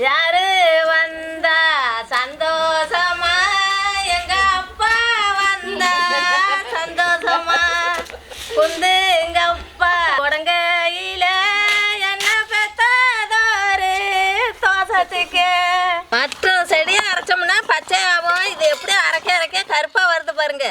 யாரு வந்தா சந்தோஷமா எங்க அப்பா வந்தா சந்தோஷமா குந்து எங்க அப்பா உடங்கையில என்ன பெத்தாதோரு தோசத்துக்கு மற்றும் செடியை அரைச்சோம்னா பச்சையாகும். இது எப்படி அரைக்க கருப்பா வருது பாருங்க.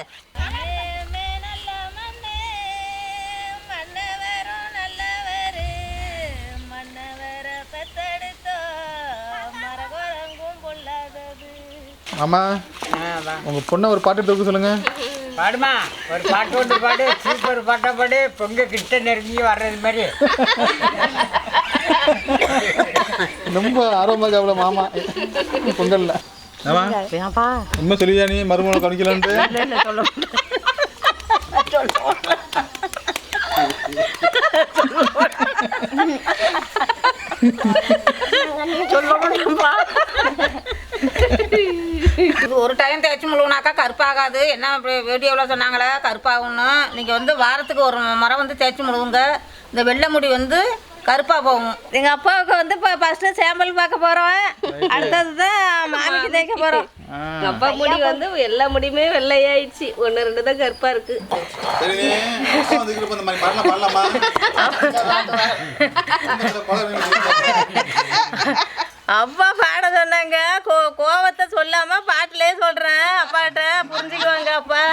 ஆமா உங்க பொண்ணை ஒரு பாட்டு எடுத்து சொல்லுங்க. பாடுமா, ஒரு பாட்டு ஒன்று பாடு, சூப்பர் பாட்டா பாடு, பொங்க கிட்ட நெருங்கி வர்றது மாதிரி. ரொம்ப ஆர்வமா சாப்பிட மாமா பொங்கல்ல. உண்மை சொல்லியா நீ மருமகளை கணிக்கலான்ட்டு? இது ஒரு டைம் தேய்ச்சி முழுவனாக்கா கருப்பாகாது. என்ன வீடியோவில் சொன்னாங்களே கருப்பாகும்னு. நீங்கள் வந்து வாரத்துக்கு ஒரு முறை வந்து தேய்ச்சி முழுவுங்க. இந்த வெள்ளை முடி வந்து கருப்பாக போகும். எங்கள் அப்பாவுக்கு வந்து இப்போ ஃபஸ்ட்டு சாம்பிள் பார்க்க போகிறோம். அடுத்தது தான் மாமிக்கு தேய்க்க போகிறோம். அப்பா முடி வந்து எல்லா முடியுமே வெள்ளையாயிடுச்சு. 1-2 தான் கருப்பா இருக்கு. அப்பா பாட சொன்னாங்க. கோவத்தை சொல்லாம பாட்டிலே சொல்றேன். அப்பாட்ட புரிஞ்சுக்குவாங்க. அப்பா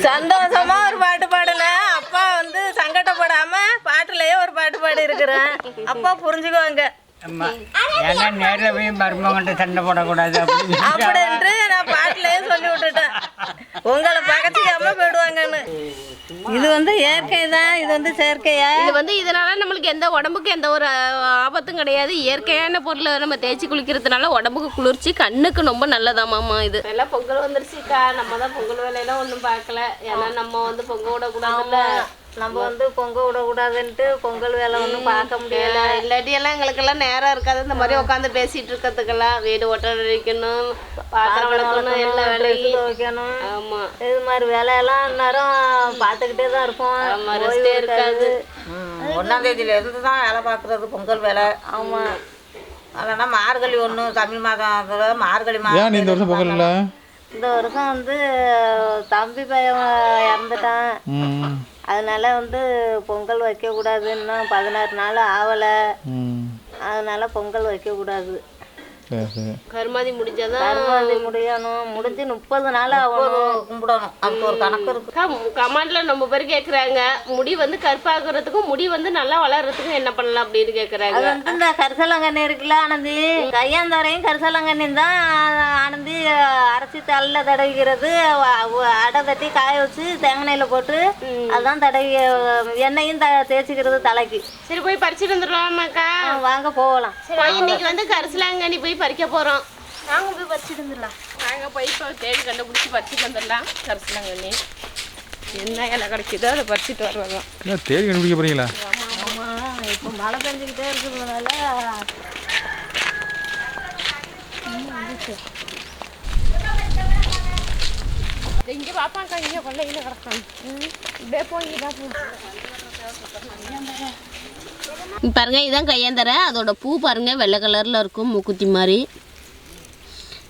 சந்தோஷமா ஒரு பாட்டு பாடல. அப்பா வந்து சங்கடப்படாம பாட்டுலயே ஒரு பாட்டு பாடி இருக்கிறேன். அப்பா புரிஞ்சுக்குவாங்க. ஏன்னா நேரில் போய் மருமகன்ட்ட சண்டை போடக்கூடாது அப்படின்ட்டு நான் பாட்டிலேயே சொல்லி விட்டுட்டேன். உங்களை பகச்சிக்காம போயிடுவாங்கன்னு. இது வந்து இயற்கை தான். இது வந்து செயற்கையா? இது வந்து இதனால நம்மளுக்கு எந்த உடம்புக்கு எந்த ஒரு ஆபத்தும் கிடையாது. இயற்கையான பொருளை நம்ம தேய்ச்சி குளிக்கிறதுனால உடம்புக்கு குளிர்ச்சி, கண்ணுக்கு ரொம்ப நல்லதாமாம்மா. இது எல்லாம் பொங்கல் வந்துருச்சுக்கா. நம்ம தான் பொங்கல் வேலையெல்லாம் ஒன்றும் பார்க்கல. ஏன்னா நம்ம வந்து பொங்க விடக்கூடாதுல்ல. நம்ம வந்து பொங்க விடக்கூடாதுன்ட்டு பொங்கல் வேலை ஒன்றும் பார்க்க முடியல. இல்லாட்டியெல்லாம் எங்களுக்கெல்லாம் நேரம் இருக்காது. இந்த மாதிரி உட்காந்து பேசிட்டு இருக்கிறதுக்கெல்லாம் வீடு ஒட்ட வைக்கணும், பாத்திரம் விளக்கணும், எல்லா வேலையும் வைக்கணும். ஆமா, இது மாதிரி வேலையெல்லாம் நேரம் பார்த்துக்கிட்டே தான் இருப்போம். ரெஸ்டே இருக்காது. 1ஆம் தேதியில இருந்து தான் வேலை பார்க்குறது பொங்கல் வேலை. ஆமா, அதனா மார்கழி 1 தமிழ் மாதம் மார்கழி மாதம். இந்த வருஷம் பொங்கல் இல்லை. இந்த வருஷம் வந்து தம்பி பையன் இறந்துட்டான். அதனால வந்து பொங்கல் வைக்கக்கூடாது. இன்னும் 16 நாள் ஆகலை. அதனால பொங்கல் வைக்கக்கூடாது. கருமாதி முடிஞ்சாதான். கருமாதி முடியணும். முடிஞ்சு 30 நாள் கும்பிடணும். அதுக்கு ஒரு கணக்கு இருக்கு. கமாண்ட்ல நம்ம பேர் கேக்குறாங்க, முடி வந்து கருப்பாக்குறதுக்கும் முடி வந்து நல்லா வளர்றதுக்கும் என்ன பண்ணலாம் அப்படின்னு கேக்குறாங்க. அது வந்து இந்த கரிசலாங்கண்ணி இருக்குல்ல ஆனந்தி, கையாந்தரையும் கரிசலாங்கண்ணியும் தான் ஆனந்தி அரைச்சி தலையில தடவிக்கிறது. அடை தட்டி காய வச்சு தேங்காயில போட்டு அதான் தடவி எண்ணெயும் தேய்ச்சிக்கிறது தலைக்கு. சரி, போய் பறிச்சுட்டு வந்துடலாமாக்கா? வாங்க போகலாம். இன்னைக்கு வந்து கரிசலாங்கண்ணி போய் பறிக்க போறோம். நாங்க போய் பறிச்சுட்டு வந்துடலாம். நாங்க போய் இப்போ தேடி கண்டுபிடிச்சி பறிச்சுட்டு வந்துடலாம். கரிசலாங்கண்ணி என்ன இலை கிடைக்குதோ அதை பறிச்சுட்டு வருவாங்க. தேடி கண்டுபிடிக்க போறீங்களா? ஆமா, இப்போ மழை பெஞ்சுக்கிட்டே இருக்கிறதுனால இங்க பாப்பாக்கா, இங்க கொள்ளையில கிடக்கும். இப்படியே போய்தான் பாருங்க. இதான் கையாந்தரை. அதோட பூ பாருங்க, வெள்ளை கலர்ல இருக்கும், மூக்குத்தி மாதிரி.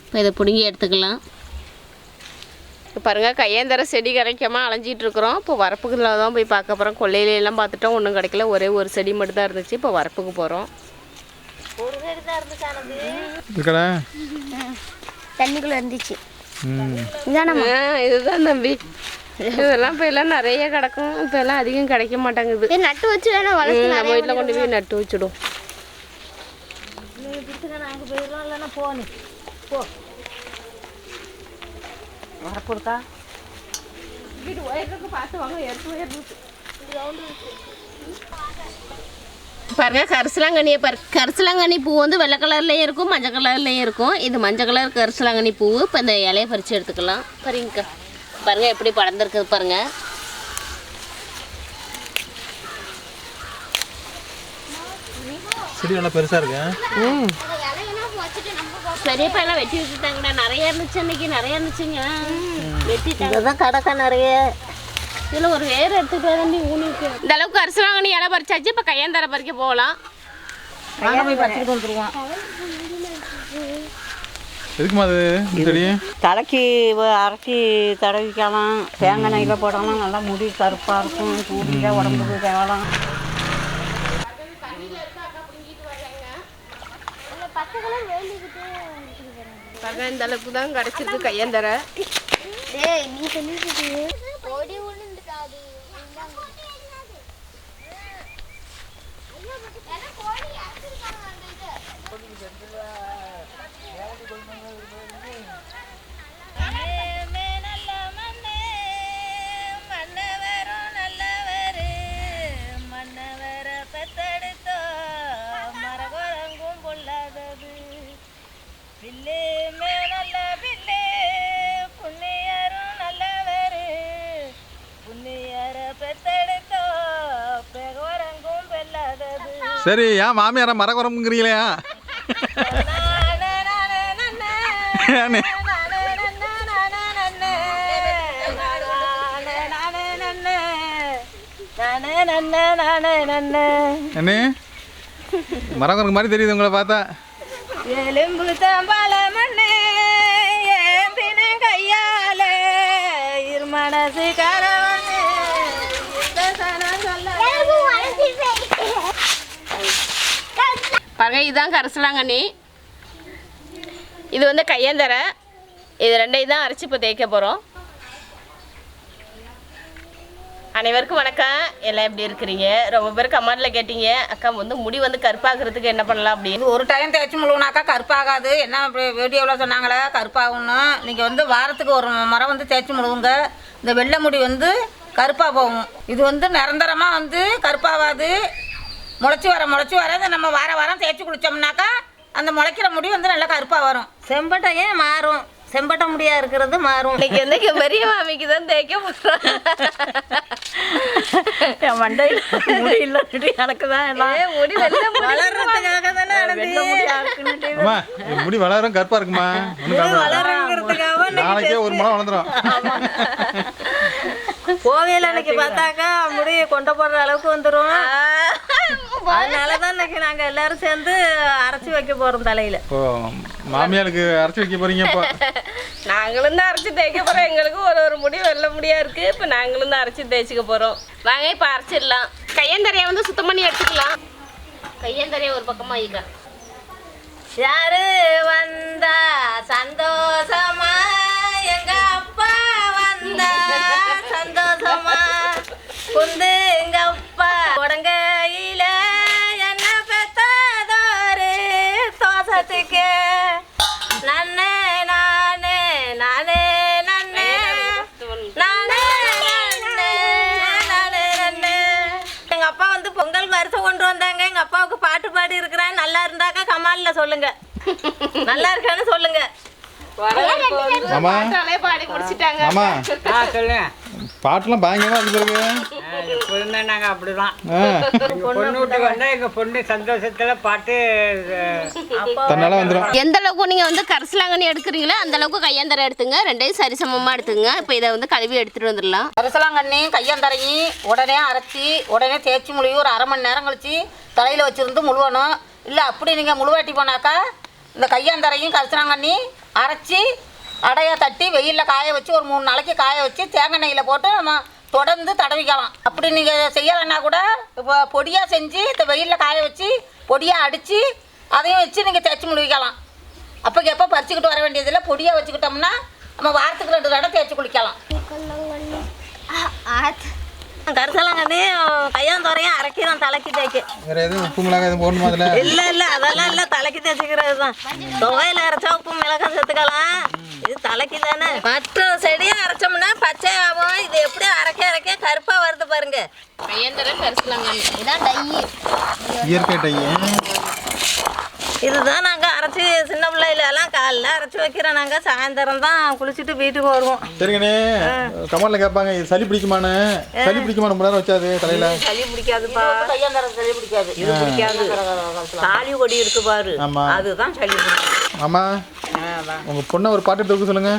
இப்போ இதை பிடுங்கி எடுத்துக்கலாம். பாருங்க, கையாந்தரை செடி கிடைக்காம அலைஞ்சிட்டு இருக்கிறோம். இப்போ வரப்புக்குள்ள தான் போய் பார்க்க போகிறோம். கொள்ளையிலாம் பார்த்துட்டோம், ஒன்றும் கிடைக்கல. ஒரே ஒரு செடி மட்டும் தான் இருந்துச்சு. இப்போ வரப்புக்கு போகிறோம். ஒரு செடி தான் இருந்துச்சு ஆனந்தி. தண்ணிக்குள்ள இருந்துச்சு. இதுதான் தம்பி. இதெல்லாம் இப்போ எல்லாம் நிறைய கிடக்கும். இப்போ எல்லாம் அதிகம் கிடைக்க மாட்டேங்குது. நட்டு வச்சு வேணா வளர்த்து நம்ம வீட்டில் கொண்டு போய் நட்டு வச்சுடும். நாங்கள் போயிடலாம். இல்லைன்னா போகணும். போ வரப்போக்கா. வீடு உயர்றதுக்கு பார்த்து வாங்க. உயர்றது பாருங்க, கரிசலாங்கண்ணியை கரிசலாங்கண்ணி பூ வந்து வெள்ளை கலர்லேயும் இருக்கும், மஞ்சள் கலர்லேயும் இருக்கும். இது மஞ்சள் கலர் கரிசலாங்கண்ணி பூ. இப்போ இந்த இலையை பறித்து எடுத்துக்கலாம். சரிங்கக்கா, பாருங்க எப்படி படர்ந்துருக்குது பாருங்க. செடி நல்லா பெருசா இருக்கு. பெரியப்பா எல்லாம் வெட்டி வச்சுட்டாங்கண்ணா. நிறைய இருந்துச்சு, அன்னைக்கு நிறைய இருந்துச்சுங்க. வெட்டிட்டாங்க. கடை நிறைய இதில் ஒரு வேறு எடுத்துகிட்டு வரண்டி ஊனிக்கு இந்த அளவுக்கு கரிசலாங்கண்ணி இலை பறிச்சாச்சு. இப்போ கையாந்தரை பறிக்க போகலாம். போய் பறிச்சுட்டு வந்துருவோம். எதுக்குமா அது செடி? தலைக்கு அரைச்சி தடவிக்கலாம், தேங்காய் நெய்யில் போடலாம், நல்லா முடி கருப்பாக இருக்கும், சூடியாக உடம்புக்கு தேவலாம். இந்த அளவுக்கு தான் கிடச்சிருக்கு கையாந்தரை. டேய் நீ சொல்லிட்டு ஓடி விழுந்துட்டாது. சரி, ஏன் மாமியார மரக்குறம்புங்கிறீங்களே? அண்ணே மரக்குறங்கு மாதிரி தெரியுது உங்களை பார்த்தா. எலும்பு தாம்பால மண்ணே ஏந்தின கையாலே இருமனசு கரவண்ணே பாருங்க, இதுதான் கரிசலாங்கண்ணி. இது வந்து கையாந்தரை. இது ரெண்டையும் தான் அரைச்சி இப்போ தேய்க்க போகிறோம். அனைவருக்கும் வணக்கம். எல்லாம் எப்படி இருக்கிறீங்க? ரொம்ப பேர் கமெண்டில் கேட்டீங்க, அக்கா வந்து முடி வந்து கருப்பாகிறதுக்கு என்ன பண்ணலாம் அப்படின்னு. ஒரு டைம் தேய்ச்சி முழுவனாக்கா கருப்பாகாது. என்ன வீடியோவில் சொன்னாங்களே கருப்பாகும்னு. நீங்கள் வந்து வாரத்துக்கு ஒரு முறை வந்து தேய்ச்சி முழுவுங்க. இந்த வெள்ளை முடி வந்து கருப்பாக போகும். இது வந்து நிரந்தரமாக வந்து கருப்பாகாது. முளைச்சி வர இதை நம்ம வாரம் தேய்ச்சி குளித்தோம்னாக்கா அந்த முளைக்கிற முடி வந்து நல்லா கருப்பாக வரும். செம்பட்டையே மாறும். செம்பட்டை முடியா இருக்கிறது மாறும். இன்னைக்கு வந்து பெரிய மாமிக்கு தான் தேய்க்க போகிறோம். என் மண்டையில் முடி இல்லை, எனக்கு தான் எல்லாம் முடி வளர்றதுக்காக தானே அம்மா என் முடி வளரும், கருப்பா இருக்குமா? வளருங்கிறதுக்காக நாளைக்கே ஒரு முறை வளர்ந்துடும். கோவையில் அன்னைக்கு பார்த்தாக்கா முடி கொண்ட போடுற அளவுக்கு வந்துடும். அதனாலதான் இன்னைக்கு நாங்கள் எல்லாரும் சேர்ந்து அரைச்சி வைக்க போறோம் தலையில. ஓ, மாமியாருக்கு அரைச்சி வைக்க போறீங்க? இப்போ நாங்களும் தான் அரைச்சி தேய்க்க போகிறோம். எங்களுக்கு ஒரு முடி வெள்ளை முடியா இருக்குது. இப்போ நாங்களும் தான் அரைச்சி தேய்ச்சிக்க போகிறோம். வாங்க இப்போ அரைச்சிடலாம். கையந்தரையை வந்து சுத்தம் பண்ணி எடுத்துக்கலாம். கையந்தரையை ஒரு பக்கமாக வைக்க. யாரு வந்தா சந்தோஷமா, எங்க அப்பா வந்தா சந்தோஷமா, குந்து எங்க அப்பா உடங்கையில என்ன பெத்தாதோரு தோசத்துக்கு நன்னே நானே நானே நன்னே நானே நன்னே நானே நன்னே. எங்க அப்பா வந்து பொங்கல் வருஷம் கொண்டு வந்தாங்க. எங்க அப்பாவுக்கு பாட்டு பாடி இருக்கிறேன். நல்லா இருந்தாக்கா கமாலில் சொல்லுங்க, நல்லா இருக்கான்னு சொல்லுங்க. ஆமா பாடி முடிச்சிட்டாங்க. ஆமா சொல்லுங்க. பாட்டுலாம் பயங்கரமா இருக்கு. எப்போதுமே நாங்கள் அப்படிதான். பொண்ணு வீட்டுக்கு வந்தால் எங்கள் பொண்ணு சந்தோஷத்தில் பாட்டு தன்னால வந்துடும். எந்த அளவுக்கு நீங்கள் வந்து கரிசலாங்கண்ணி எடுக்கிறீங்களோ அந்த அளவுக்கு கையாந்தரை எடுத்துங்க. ரெண்டையும் சரிசமமாக எடுத்துங்க. இப்போ இதை வந்து கழுவி எடுத்துகிட்டு வந்துடலாம். கரிசலாங்கண்ணியும் கையந்தரையும் உடனே அரைச்சி உடனே தேய்ச்சி முழுவி ஒரு அரை மணி நேரம் கழிச்சு தலையில் வச்சுருந்து முழுவணும். இல்லை அப்படி நீங்கள் முழுவாட்டி போனாக்கா இந்த கையந்தரையும் கரிசலாங்கண்ணி அரைச்சி அடையை தட்டி வெயிலில் காய வச்சு ஒரு 3 நாளைக்கு காய வச்சு தேங்காய் நெய்யில் போட்டு நம்ம தொடர்ந்து தடவிக்கலாம். அப்படி நீங்கள் செய்யலைன்னா கூட இப்போ பொடியாக செஞ்சு இந்த வெயிலில் காய வச்சு பொடியாக அடித்து அதையும் வச்சு நீங்கள் தேய்ச்சி முழுவிக்கலாம். அப்போ எப்போ பறிச்சுக்கிட்டு வர வேண்டியதில்லை. பொடியாக வச்சுக்கிட்டோம்னா நம்ம வாரத்துக்கு 2 தடவை தேய்ச்சி குளிக்கலாம். கரிசலாங்கண்ணி கையாந்தோரையும் அரைக்கிறோம் தலைக்கு தேய்க்க. வேற எதுவும் உப்பு மிளகாய் எதுவும் போடணுமா அதில்? இல்லை அதெல்லாம் இல்லை, தலைக்கு தேய்ச்சிக்கிறது தான். தொகையில் அரைச்சா உப்பு மிளகாய் சேர்த்துக்கலாம். இது தலைக்கு தானே. மற்ற செடியை அரைச்சோம்னா பச்சை ஆகும். இது எப்படி அரைக்க கருப்பாக வருது பாருங்க. கையாந்தரை கரிசலாங்கண்ணி இதான் டை, இயற்கை டை. இதுதான் நாங்கள் அரைச்சி சின்ன பிள்ளையிலலாம் காலைல அரைச்சி வைக்கிறோம். நாங்கள் சாயந்தரம் தான் குளிச்சுட்டு வீட்டுக்கு வருவோம். சரிங்கண்ணே, கமெண்ட்ல கேட்பாங்க இது சளி பிடிக்குமான்னு. சளி பிடிக்குமா ரொம்ப நேரம் வச்சாது தலையில? சளி பிடிக்காதுப்பா. கையாந்தரம் சளி பிடிக்காது. இது பிடிக்காது. தாலி கொடி இருக்கு பாரு, ஆமா அதுதான் சளி பிடிக்கும். ஆமா. உங்க பொண்ணை ஒரு பாட்டு எடுத்து வைக்க சொல்லுங்க.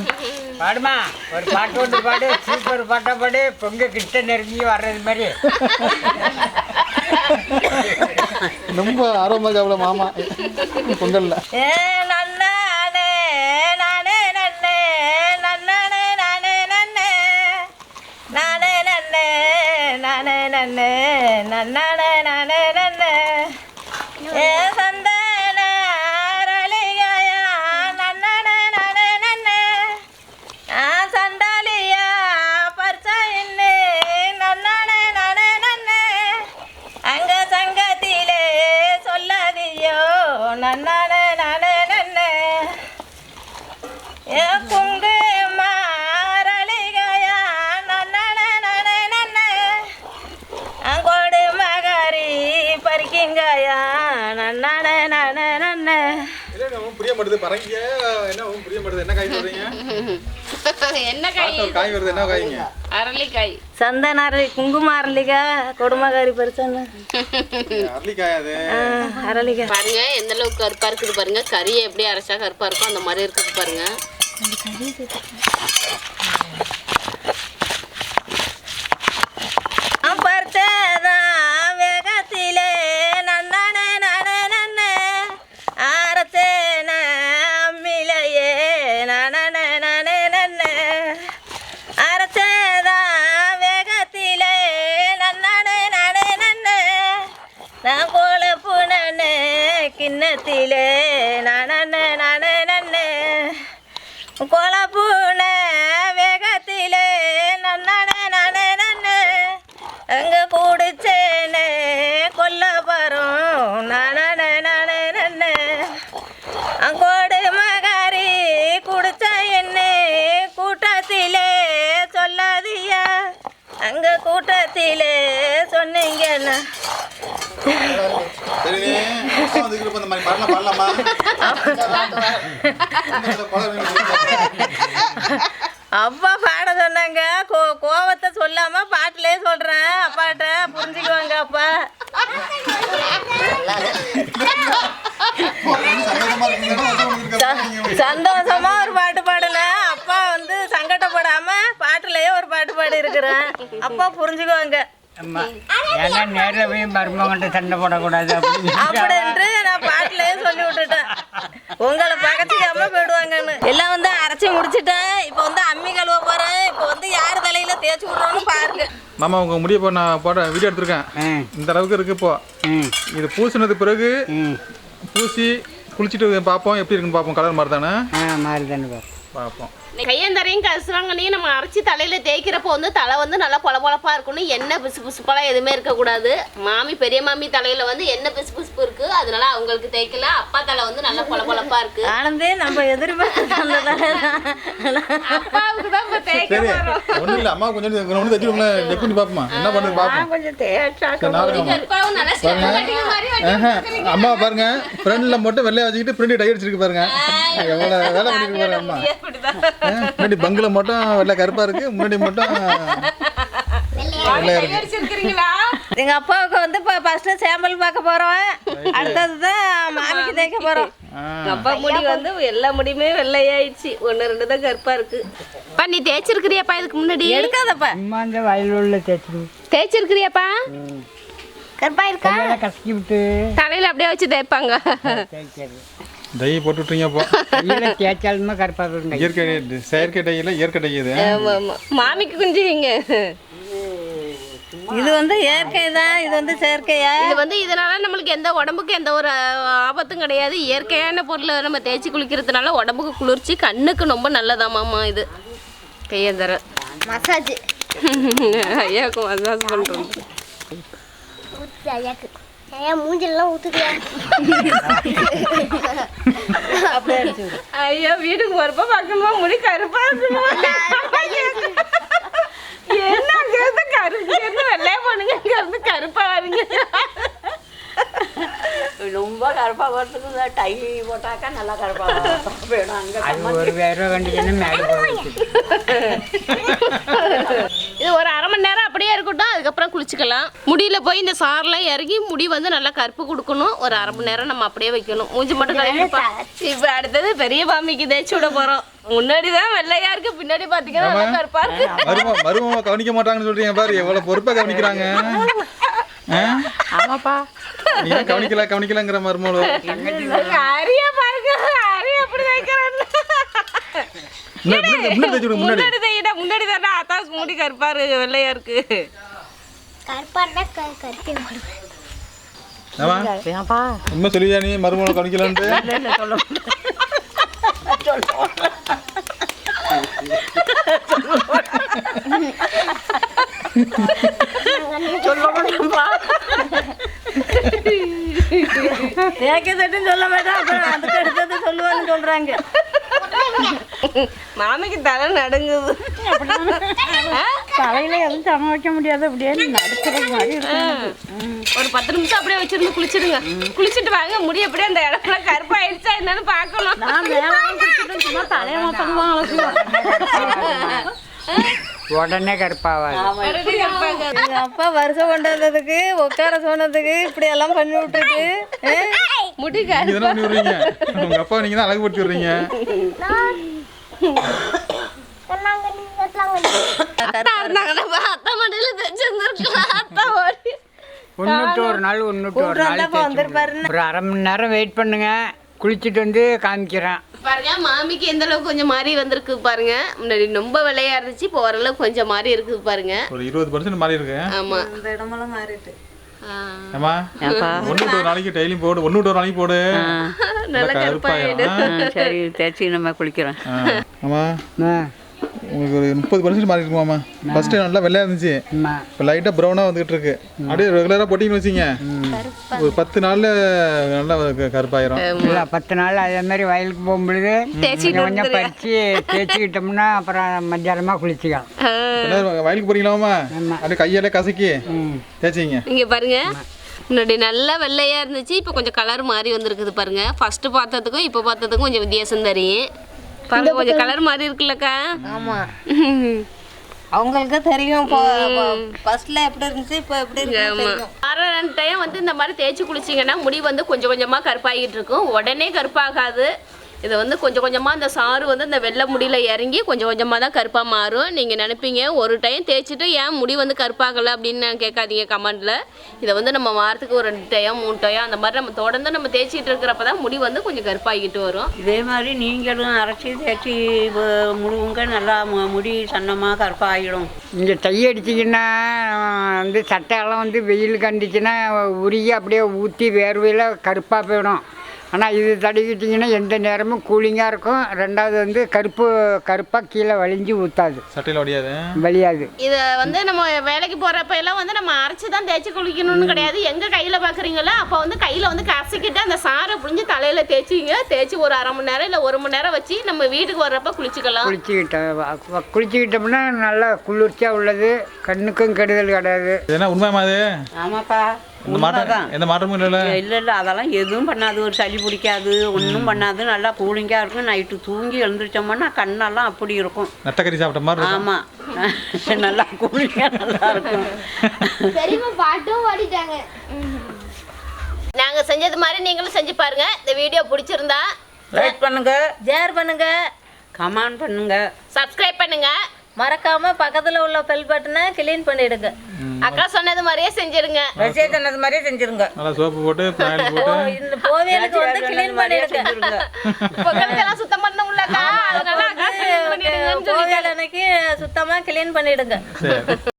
பாடுமா ஒரு பாட்டு ஒன்று பாடு சூப்பர் பாட்டா பாடு பொங்க கிட்ட நெருங்கி வர்றது மாதிரி ரொம்ப ஆர்வமாக இருக்காப்புல மாமா பொங்கல்ல. ஏ நன்னே நானே நன்னே நன்னே நானே நன்னே நானே நன்னே நானே நன்னே நன்னானே நானே நன்னே ஏ சந்தன அரளிகாயா நன்னே நானே நன்னே நான் சண்டாலியா பரிசா இன்னே நன்னானே நானே நன்னே அங்க சங்கத்திலே சொல்லாதியோ நன்னானே நானே நன்னே ஏ குங்கு மாரளிகாயா நன்னானே நானே நன்னே அங்கோடு மகாரி பறிக்கிங்காயா நன்னானே நானே நன்னே. புரிய மாட்டேது பரங்கிய என்ன புரிய மாட்டேது என்ன காய் சொல்றீங்க? என்ன காய்? காய் வருது என்ன காய்ங்க? அரளிக்காய். சந்தன அரளி குங்கும அரளிக்கா கொடுமகாரி பறிச்சானு அரளிக்காய் அது. அரளிக்கா பாருங்க எந்த அளவுக்கு கருப்பா இருக்குது பாருங்க. கறியை எப்படி அரைச்சா கருப்பா இருக்கும் அந்த மாதிரி இருக்குது பாருங்க. பறிச்சதான் வேகத்திலே நன்னானே நானே நன்னே ஆரத்தேன அம்மிலையே நானே நானே நன்னே அரைச்சதான் வேகத்திலே நன்னானே நானே நன்னே நான் கொழுப்பு நன்னே கிண்ணத்திலே நானே நானே நன்னே கொழப்புன வேகத்திலே நன்னானே நானே நன்னே அங்கே குடிச்சேனே கொல்ல வரும் நானே நானே நன்னே அங்கோடு மகாரி குடிச்ச என்னே கூட்டத்திலே சொல்லாதியா அங்கே கூட்டத்திலே சொன்னீங்கன்னா சரி அதுக்கு இந்த மாதிரி பாடலாம் பாடலாமா? அப்பா பாட சொன்னாங்க கோவத்தை சொல்லாம பாட்டிலே சொல்றேன் அப்பாட்ட புரிஞ்சுக்குவாங்க அப்பா. சந்தோஷமா ஒரு பாட்டு பாடல அப்பா வந்து சங்கடப்படாம பாட்டுலயே ஒரு பாட்டு பாடி இருக்கிறேன் அப்பா புரிஞ்சுக்குவாங்க. ஆமா ஏன்னா நேரில் போய் மருமகன்ட்ட சண்டை போடக்கூடாது அப்படின்ட்டு நான் பாட்டிலேயே சொல்லி விட்டுட்டேன் உங்களை பகச்சிக்காம போயிடுவாங்கன்னு. எல்லாம் வந்து அரைச்சி முடிச்சுட்டேன். இப்போ வந்து அம்மி கழுவ போறேன். இப்போ வந்து யார் தலையில தேய்ச்சி விடுறோன்னு பாருங்க. மாமா உங்க முடிய இப்போ நான் போட வீடியோ எடுத்திருக்கேன். இந்த அளவுக்கு இருக்கு. இப்போ இது பூசினது பிறகு பூசி குளிச்சுட்டு பார்ப்போம் எப்படி இருக்குன்னு பார்ப்போம். கலர் மாதிரி தானே மாதிரி தானே பார்ப்போம். கையந்தரையும் கசுவாங்கனையும் நம்ம அரைச்சி தலையில தேய்க்கிறப்போ வந்து தலை வந்து நல்லா பொலப்பொலப்பா இருக்கணும். எண்ணெய் பிசு பிசுப்பெல்லாம் எதுவுமே இருக்கக்கூடாது. மாமி பெரிய மாமி தலையில வந்து எண்ணெய் பிசு பிசுப்பு இருக்கு, அதனால அவங்களுக்கு தேய்க்கல. அப்பா தலை வந்து நல்லா பொலப்பொலப்பா இருக்கு. ஆனந்தே நம்ம எதிர்பார்த்து அப்பாவுக்கு தான் இப்ப தேய்க்க சரி போறோம். ஒன்றும் இல்லை அம்மா கொஞ்சம் ஒன்று தச்சுருங்களேன். செக் பண்ணி பார்ப்போமா என்ன பண்ணுறது பார்ப்போம். கொஞ்சம் தேய்ச்சா கருப்பாவும் நல்லா ஸ்டெப் கட்டிங் மாதிரி வெட்டி அம்மா பாருங்க ஃப்ரெண்ட்ல மட்டும் வெள்ளையா வச்சுக்கிட்டு பிரிண்ட் டை அடிச்சிருக்கு பாருங்க. எவ்வளோ வேலை பண்ணிருக்கு பாருங்க அம்மா. முன்னாடி பங்குல மட்டும் வெள்ளை கருப்பா இருக்கு, முன்னாடி மட்டும் வெள்ளையா இருக்கு. வச்சிருக்கீங்களா? எங்க அப்பாவுக்கு வந்து இப்போ ஃபர்ஸ்ட் சாம்பிள் பார்க்க போறோம். அடுத்தது தான் மாமிக்கு தேய்க்க போறோம். அப்பா முடி வந்து எல்லா முடியுமே வெள்ளையாயிடுச்சு. ஒன்று ரெண்டு தான் கருப்பா இருக்கு. அப்பா நீ தேய்ச்சிருக்கிறியாப்பா இதுக்கு முன்னாடி? எடுக்காதப்பா சும்மா இந்த வயலுள்ள தேய்ச்சிடும் தேய்ச்சிருக்கிறியாப்பா? கருப்பா இருக்கா கசக்கி விட்டு தலையில அப்படியே வச்சு தேய்ப்பாங்க. தேய்க்கிறது டை போட்டு விட்டுறீங்க அப்போ. தேய்ச்சாலுமே கருப்பாக இருக்கும். இயற்கை செயற்கை டை இல்லை, இயற்கை டை இது. ஆமா ஆமா மாமிக்கு குஞ்சுவீங்க. இது வந்து இயற்கை தான், இது வந்து செயற்கையா. இது வந்து இதனால நம்மளுக்கு எந்த உடம்புக்கு எந்த ஒரு ஆபத்தும் கிடையாது. இயற்கையான பொருளை நம்ம தேய்ச்சி குளிக்கிறதுனால உடம்புக்கு குளிர்ச்சி, கண்ணுக்கு ரொம்ப நல்லதாமாம்மா இது. கையந்தர மசாஜ் ஐயாவுக்கு மசாஜ் பண்ணுறோம். ஊத்து ஐயாக்கு ஐயா மூஞ்செல்லாம் ஊத்துக்கியா அப்படியே அடிச்சு விடு. ஐயா வீட்டுக்கு வரப்ப பார்க்கணுமா முடி கருப்பா இருக்கணுமா? என்ன அங்கிருந்து கருப்பு வெள்ளையா பண்ணுங்க, இருந்து கருப்பா வருங்க. ரொம்ப கருப்பாக வரதுக்கு டை போட்டாக்கா நல்லா கருப்பாக வேணும். அங்கே அது ஒரு வேற கண்டிஷன் மேலே போயிடுச்சு. இது ஒரு அரை மணி நேரம் அப்படியே இருக்கட்டும், அதுக்கப்புறம் குளிச்சுக்கலாம். முடியில போய் இந்த சாரெல்லாம் இறங்கி முடி வந்து நல்லா கருப்பு கொடுக்கணும். ஒரு அரை மணி நேரம் நம்ம அப்படியே வைக்கணும். மூஞ்சி மட்டும் கழுவிப்பா. இப்போ அடுத்தது பெரிய பாம்பிக்கு தேய்ச்சி விட போறோம். முன்னாடிதான் வெள்ளையா இருக்கு, பின்னாடி பாத்தீங்கன்னா நல்லா கருப்பா இருக்கு. மருமக கவனிக்க மாட்டாங்கன்னு சொல்றீங்க பாரு, எவ்வளவு பொறுப்பா கவனிக்கிறாங்க. ஆமாப்பா. நீங்க கவனிக்கலங்கிற மருமகளும் அரியா பாருங்க, அரியா அப்படி வைக்கிறான்னு. முன்னாடி தையிடா, முன்னாடி தானே அத்தாஸ் முடி கருப்பா இருக்கு, வெள்ளையா இருக்கு. கருப்பாட்டா கருப்பி போடுவேன். ஏன்ப்பா உண்மை சொல்லியா நீ மருமகளை கவனிக்கலான்ட்டு? இல்லை சொல்ல சொல்லப்பா தேக்க தட்டுன்னு சொல்ல மாட்டேன். அப்புறம் அதுக்கு அடுத்தது சொல்லுவான்னு சொல்றாங்க. மாமிக்கு தலை நடுங்குது. தலையில எதுவும் சம வைக்க முடியாது, அப்படியே நடுக்கிறது மாதிரி ஒரு 10 நிமிஷம் அப்படியே வச்சிருந்து குளிச்சிடுங்க. குளிச்சுட்டு வாங்க, முடி அப்படியே அந்த இடத்துல கருப்பாயிடுச்சா என்னன்னு பார்க்கணும். நான் வேணாம் குளிச்சுட்டு சும்மா தலையை மாத்தணும் உடனே கருப்பாவாது. எங்க அப்பா வருஷம் கொண்டாடுறதுக்கு உட்கார சொன்னதுக்கு இப்படி எல்லாம் பண்ணி விட்டுருக்கு. முடி நீங்க தானே பண்ணி விடுறீங்க, உங்க அப்பா நீங்க தான் அழகுபடுத்தி விடுறீங்க. அத்தா இருந்தாங்கன்னா அத்தா மடியில தைச்சிருந்துருக்கலாம். அத்தா ஓடி ஒன்றுட்டு ஒரு நாள் தேய்ச்சு ஒரு அரை மணி நேரம் வெயிட் பண்ணுங்க. குளிச்சுட்டு வந்து காமிக்கிறேன் பாருங்க. மாமிக்கு எந்த அளவுக்கு கொஞ்சம் மாறி வந்திருக்கு பாருங்க. முன்னாடி ரொம்ப வெள்ளையா இருந்துச்சு, இப்போ ஓரளவுக்கு கொஞ்சம் மாறி இருக்குது பாருங்க. ஒரு 20% மாறி இருக்கு. ஆமா, இந்த இடமெல்லாம் மாறிட்டு. ஏமா ஒன்று ஒரு நாளைக்கு டெய்லியும் போடு, ஒன்று ஒரு நாளைக்கு போடு, நல்லா கருப்பாயிடும். சரி தேய்ச்சி நம்ம குளிக்கிறேன். ஆமா உங்களுக்கு ஒரு 30% மாறி இருக்குமாம்மா. ஃபர்ஸ்ட் நல்லா வெள்ளையா இருந்துச்சு, இப்போ லைட்டாக ப்ரௌனாக வந்துகிட்டு இருக்கு. அப்படியே ரெகுலராக போட்டிங்கன்னு வச்சிங்க, ஒரு 10 நாளில் நல்லா கருப்பாயிரும். இல்லை 10 நாள் அதே மாதிரி வயலுக்கு போகும்பொழுது கொஞ்சம் பறித்து தேய்ச்சிக்கிட்டோம்னா அப்புறம் மத்தியானமாக குளிச்சிக்கலாம். வயலுக்கு போறீங்களாமா, அப்படியே கையாலே கசக்கி தேய்ச்சிங்க. இங்க பாருங்க, முன்னாடி நல்லா வெள்ளையா இருந்துச்சு, இப்போ கொஞ்சம் கலர் மாறி வந்திருக்குது பாருங்க. ஃபர்ஸ்ட் பார்த்ததுக்கும் இப்போ பார்த்ததுக்கும் கொஞ்சம் வித்தியாசம் தெரியும் பாருங்க. கொஞ்சம் கலர் மாறி இருக்குல்லக்கா. ஆமா, அவங்களுக்கு தெரியும் ஃபர்ஸ்ட்ல எப்படி இருந்துச்சு, இப்போ எப்படி இருக்கு. அரை 2 டைம் வந்து இந்த மாதிரி தேய்ச்சி குளிச்சிங்கன்னா முடி வந்து கொஞ்சம் கொஞ்சமாக கருப்பாகிட்டு இருக்கும். உடனே கருப்பாகாது. இதை வந்து கொஞ்சம் கொஞ்சமாக அந்த சாறு வந்து இந்த வெள்ளை முடியில் இறங்கி கொஞ்சம் கொஞ்சமாக தான் கருப்பாக மாறும். நீங்கள் நினைப்பீங்க ஒரு டைம் தேய்ச்சிட்டு ஏன் முடி வந்து கருப்பாகலை அப்படின்னு கேட்காதீங்க கமெண்டில். இதை வந்து நம்ம வாரத்துக்கு ஒரு 2 டைம் 3 டைம் அந்த மாதிரி நம்ம தொடர்ந்து நம்ம தேய்ச்சிட்டு இருக்கிறப்ப தான் முடி வந்து கொஞ்சம் கருப்பாகிட்டு வரும். இதே மாதிரி நீங்களும் அரைச்சி தேய்ச்சி முழுவுங்க, நல்லா முடி சன்னமாக கருப்பாகிடும். இங்கே தையடிச்சிங்கன்னா வந்து சட்டையெல்லாம் வந்து வெயில் கண்டிச்சுன்னா உருகி அப்படியே ஊற்றி வேர்வையில் கருப்பாக போயிடும். ஆனால் இது தடவிக்கிட்டிங்கன்னா எந்த நேரமும் கூலிங்காக இருக்கும். ரெண்டாவது வந்து கருப்பாக கீழே வலிஞ்சு ஊற்றாது, சட்டையில் வலியாது. இதை வந்து நம்ம வேலைக்கு போகிறப்ப எல்லாம் வந்து நம்ம அரைச்சி தான் தேய்ச்சி குளிக்கணும்னு கிடையாது. எங்கே கையில் பார்க்குறீங்களோ அப்போ வந்து கையில் வந்து கசக்கிட்டு அந்த சாரை புழிஞ்சு தலையில் தேய்ச்சிங்க. தேய்ச்சி ஒரு அரை மணி நேரம் இல்லை 1 மணி நேரம் வச்சு நம்ம வீட்டுக்கு வர்றப்ப குளிச்சுக்கலாம். குளிச்சுக்கிட்டோம்னா நல்லா குளிர்ச்சியாக உள்ளது, கண்ணுக்கும் கெடுதல் கிடையாது. என்ன உண்மைமா அது? ஆமாப்பா, எந்த மாற்றமும் இல்லை. இல்லை அதெல்லாம் எதுவும் பண்ணாது. ஒரு சளி பிடிக்காது, ஒன்றும் பண்ணாது. நல்லா கூலிங்காக இருக்கும். நைட்டு தூங்கி எழுந்திரிச்சோம்னா கண்ணெல்லாம் அப்படி இருக்கும், நெட்டக்கறி சாப்பிட்ட மாதிரி. ஆமாம், நல்லா கூலிங்காக நல்லா இருக்கும். பெரியம்மா பாட்டும் ஓடிட்டாங்க. நாங்கள் செஞ்சது மாதிரி நீங்களும் செஞ்சு பாருங்க. இந்த வீடியோ பிடிச்சிருந்தா லைக் பண்ணுங்க, ஷேர் பண்ணுங்க, கமெண்ட் பண்ணுங்க, சப்ஸ்கிரைப் பண்ணுங்க. மறக்காம பக்கத்துல உள்ள பெல் பட்டனை கிளீன் பண்ணிடுங்க. அக்கா சொன்னது மாதிரியே செஞ்சிருங்க. ரசிகா சொன்னது மாதிரியே செஞ்சிருங்க. நல்லா சோப்பு போட்டு பாயில் போட்டு இந்த போவேலுக்கு வந்து கிளீன் பண்ணிடுங்க. பொங்கலுக்கெல்லாம் சுத்தம் பண்ண உள்ளக்கா, அதனால அக்கா clean பண்ணிடுங்கன்னு சொல்லிட்டாங்க. போவேல் அன்னைக்கு சுத்தமா கிளீன் பண்ணிடுங்க. சரி.